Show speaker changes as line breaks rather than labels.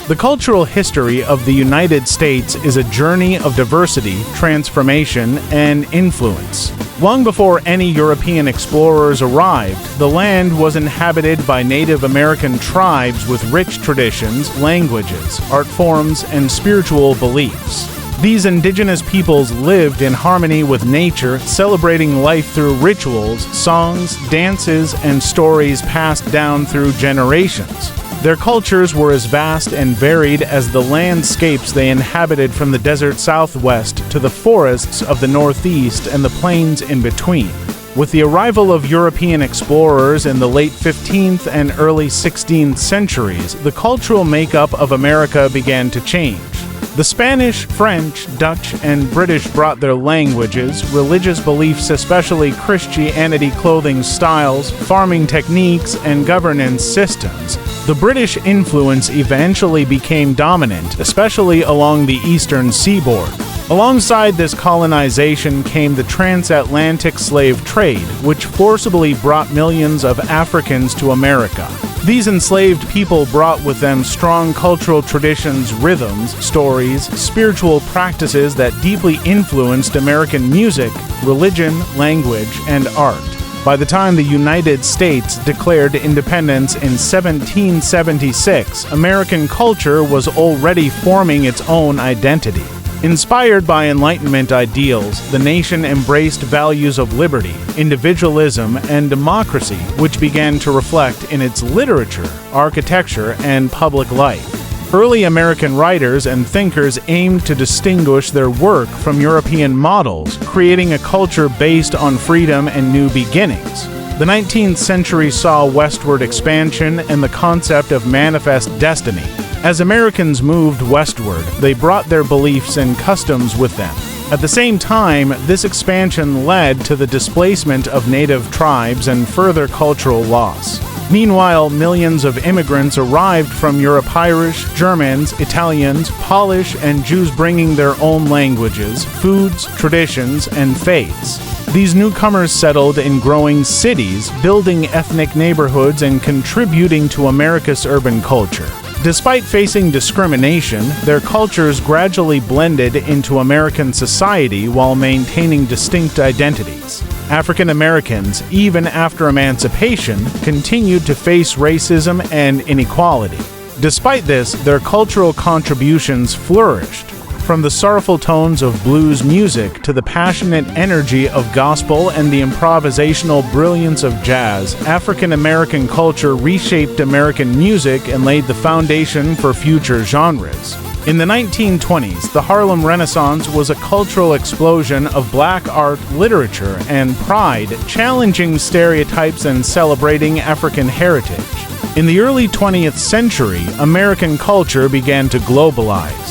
The cultural history of the United States is a journey of diversity, transformation, and influence. Long before any European explorers arrived, the land was inhabited by Native American tribes with rich traditions, languages, art forms, and spiritual beliefs. These indigenous peoples lived in harmony with nature, celebrating life through rituals, songs, dances, and stories passed down through generations. Their cultures were as vast and varied as the landscapes they inhabited, from the desert southwest to the forests of the northeast and the plains in between. With the arrival of European explorers in the late 15th and early 16th centuries, the cultural makeup of America began to change. The Spanish, French, Dutch, and British brought their languages, religious beliefs, especially Christianity, clothing styles, farming techniques, and governance systems. The British influence eventually became dominant, especially along the eastern seaboard. Alongside this colonization came the transatlantic slave trade, which forcibly brought millions of Africans to America. These enslaved people brought with them strong cultural traditions, rhythms, stories, spiritual practices that deeply influenced American music, religion, language, and art. By the time the United States declared independence in 1776, American culture was already forming its own identity. Inspired by Enlightenment ideals, the nation embraced values of liberty, individualism, and democracy, which began to reflect in its literature, architecture, and public life. Early American writers and thinkers aimed to distinguish their work from European models, creating a culture based on freedom and new beginnings. The 19th century saw westward expansion and the concept of manifest destiny. As Americans moved westward, they brought their beliefs and customs with them. At the same time, this expansion led to the displacement of native tribes and further cultural loss. Meanwhile, millions of immigrants arrived from Europe: Irish, Germans, Italians, Polish, and Jews, bringing their own languages, foods, traditions, and faiths. These newcomers settled in growing cities, building ethnic neighborhoods and contributing to America's urban culture. Despite facing discrimination, their cultures gradually blended into American society while maintaining distinct identities. African Americans, even after emancipation, continued to face racism and inequality. Despite this, their cultural contributions flourished. From the sorrowful tones of blues music to the passionate energy of gospel and the improvisational brilliance of jazz, African American culture reshaped American music and laid the foundation for future genres. In the 1920s, the Harlem Renaissance was a cultural explosion of black art, literature, and pride, challenging stereotypes and celebrating African heritage. In the early 20th century, American culture began to globalize.